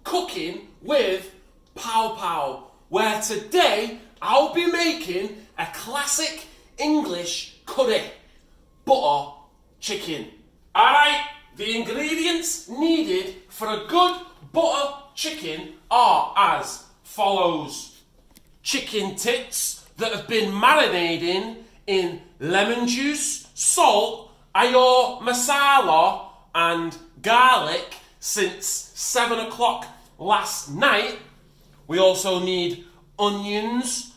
Cooking with Pow Pow, where today I'll be making a classic English curry, butter chicken. Alright, the ingredients needed for a good butter chicken are as follows. Chicken tits that have been marinating in lemon juice, salt, ayur, masala and garlic since 7 o'clock last night. We also need onions,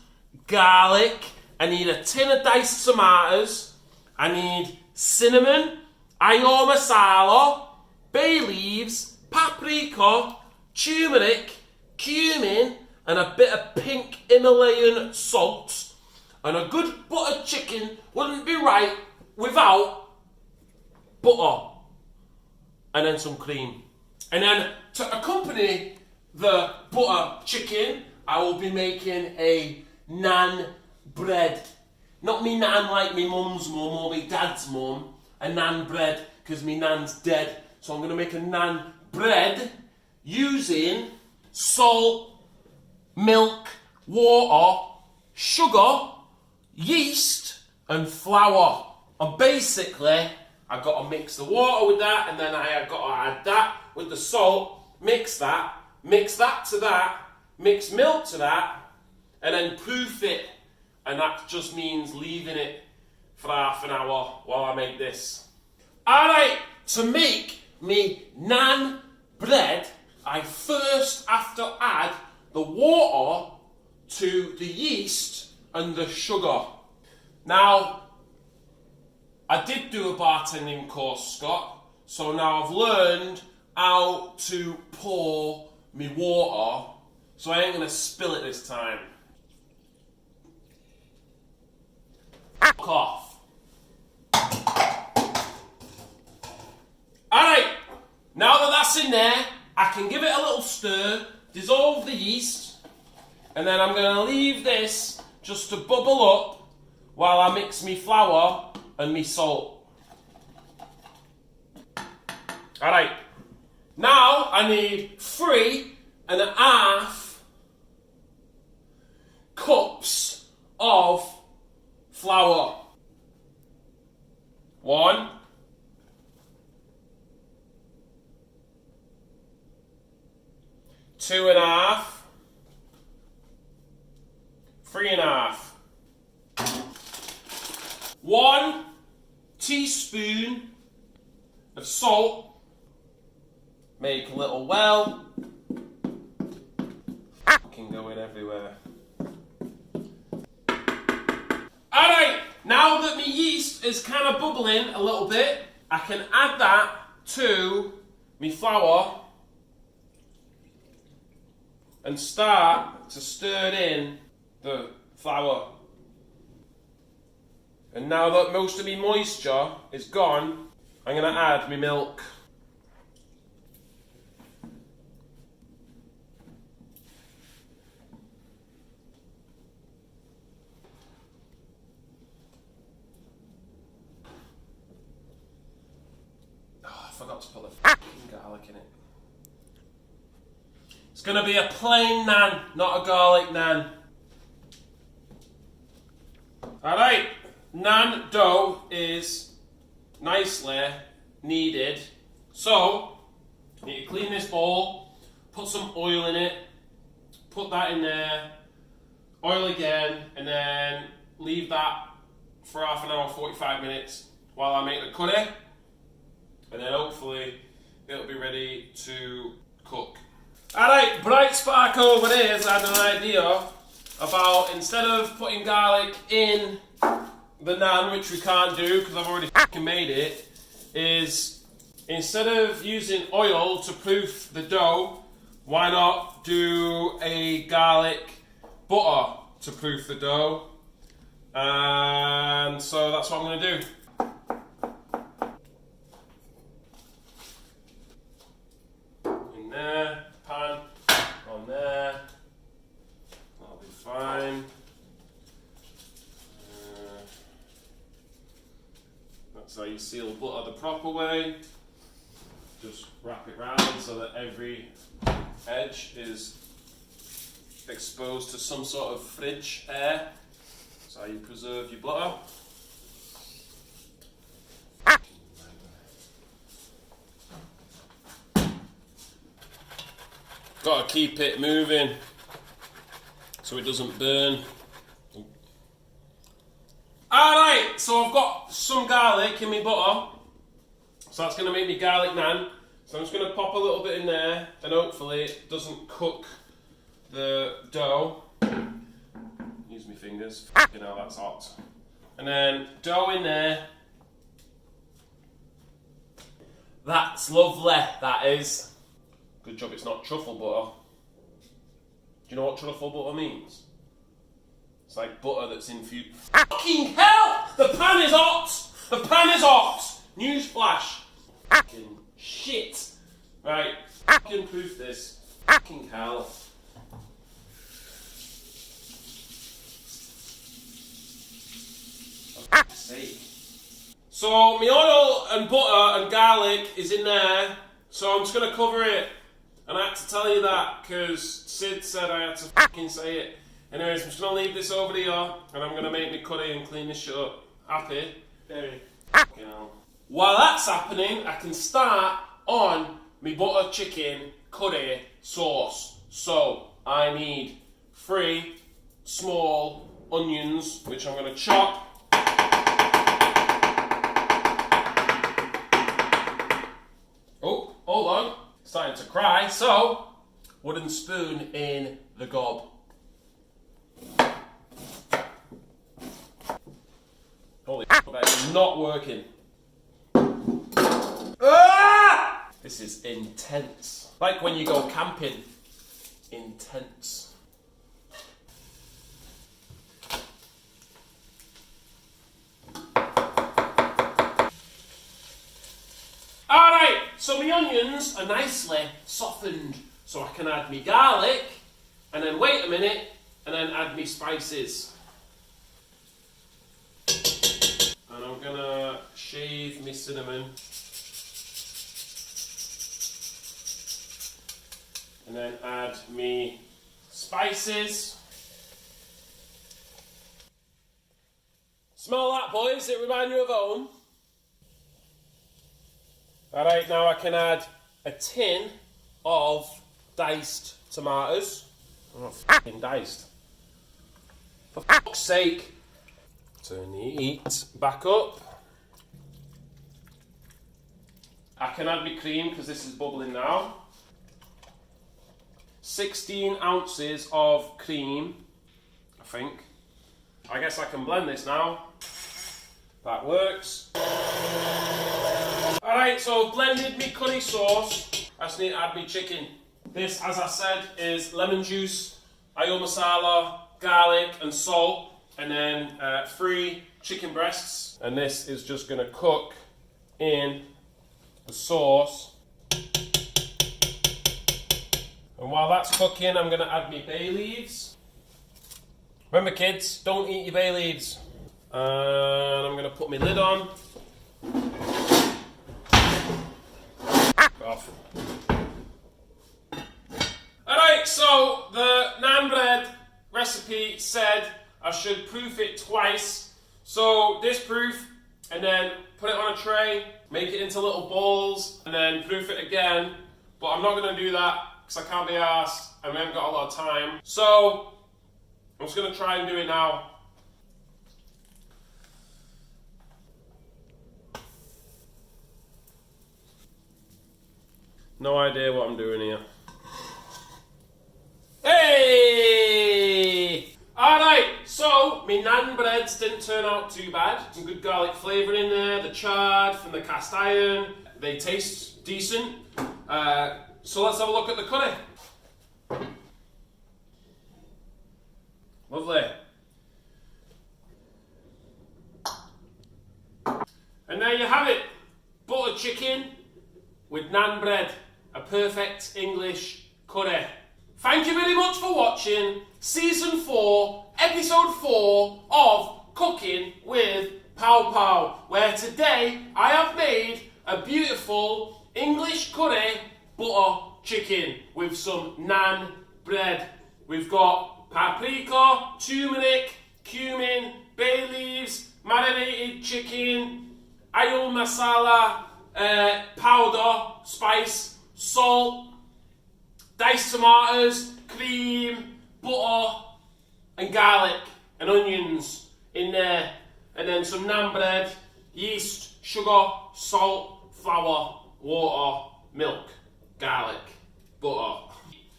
garlic, I need a tin of diced tomatoes, I need cinnamon, ayur masala, bay leaves, paprika, turmeric, cumin and a bit of pink Himalayan salt. And a good buttered chicken wouldn't be right without butter and then some cream. And then to accompany the butter chicken, I will be making a naan bread. Not me naan like me mum's mum or me dad's mum, a naan bread because me nan's dead. So I'm going to make a naan bread using salt, milk, water, sugar, yeast and flour. And basically I've got to mix the water with that, and then I've got to add that with the salt, mix that to that, mix milk to that, and then proof it. And that just means leaving it for half an hour while I make this. Alright, to make me naan bread, I first have to add the water to the yeast and the sugar. Now, I did do a bartending course, Scott, so now I've learned how to pour me water, so I ain't going to spill it this time. Fuck off. Alright, now that that's in there, I can give it a little stir, dissolve the yeast, and then I'm going to leave this just to bubble up while I mix me flour and me salt. Alright, now I need 3.5 cups of flour. 1, 2.5, 3.5. 1 teaspoon of salt. Make a little well. Can go in everywhere. Alright, now that my yeast is kind of bubbling a little bit, I can add that to my flour and start to stir in the flour. And now that most of my moisture is gone, I'm going to add my milk. Oh, I forgot to put the fucking garlic in it. It's going to be a plain naan, not a garlic naan. Alright. Naan dough is nicely kneaded, so you need to clean this bowl, put some oil in it, put that in there, oil again, and then leave that for half an hour, 45 minutes while I make the curry, and then hopefully it'll be ready to cook. Alright, Bright Spark over there has had an idea about, instead of putting garlic in the naan, which we can't do because I've already fucking made it, is instead of using oil to proof the dough, why not do a garlic butter to proof the dough? And so that's what I'm going to do. In there, pan, on there, that'll be fine. That's how you seal butter the proper way. Just wrap it round so that every edge is exposed to some sort of fridge air. That's how you preserve your butter. Got to keep it moving so it doesn't burn. Alright, so I've got some garlic in my butter. So that's going to make me garlic naan. So I'm just going to pop a little bit in there and hopefully it doesn't cook the dough. Use my fingers. You know, that's hot. And then dough in there. That's lovely, that is. Good job it's not truffle butter. Do you know what truffle butter means? It's like butter that's infused. Fucking hell! The pan is hot! The pan is hot! Newsflash. Fucking shit. Right, fucking proof this. Fucking hell. For fuck's sake. So my oil and butter and garlic is in there. So I'm just going to cover it. And I had to tell you that because Sid said I had to fucking say it. Anyways, I'm just going to leave this over here and I'm going to make me curry and clean this shit up. Happy? Very. Fucking hell. While that's happening, I can start on my butter chicken curry sauce. So I need 3 small onions, which I'm going to chop. Oh, hold on. Starting to cry. So, wooden spoon in the gob. Holy shit, that is not working. Ah! This is intense. Like when you go camping. Intense. Alright, so my onions are nicely softened. So I can add my garlic, and then wait a minute, and then add my spices. And I'm gonna shave my cinnamon. And then add me spices. Smell that, boys? It remind you of home? Alright, now I can add a tin of diced tomatoes. Oh, f***ing diced. For fuck's sake. Turn the heat back up. I can add my cream because this is bubbling now. 16 ounces of cream, I think. I guess I can blend this now. That works. Alright, so I've blended my curry sauce. I just need to add my chicken. This, as I said, is lemon juice, ayur masala, garlic and salt, and then 3 chicken breasts. And this is just going to cook in the sauce. And while that's cooking, I'm going to add my bay leaves. Remember kids, don't eat your bay leaves. And I'm going to put my lid on. Off. Alright, so the naan bread recipe said I should proof it twice. So disproof and then put it on a tray, make it into little balls, and then proof it again. But I'm not going to do that because I can't be arsed and we haven't got a lot of time. So I'm just going to try and do it now. No idea what I'm doing here. Hey! Alright, so my naan breads didn't turn out too bad. Some good garlic flavour in there, the chard from the cast iron. They taste decent. So let's have a look at the curry. Lovely. And there you have it. Butter chicken with naan bread. A perfect English curry. Thank you very much for watching Season 4, Episode 4 of Cooking with POW POW, where today I have made a beautiful English curry butter chicken with some naan bread. We've got paprika, turmeric, cumin, bay leaves, marinated chicken, ayur masala, powder, spice, salt, diced tomatoes, cream, butter, and garlic and onions in there. And then some naan bread, yeast, sugar, salt, flour, water, milk, garlic, butter.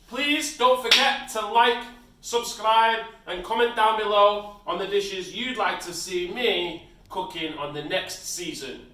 Please don't forget to like, subscribe, and comment down below on the dishes you'd like to see me cooking on the next season.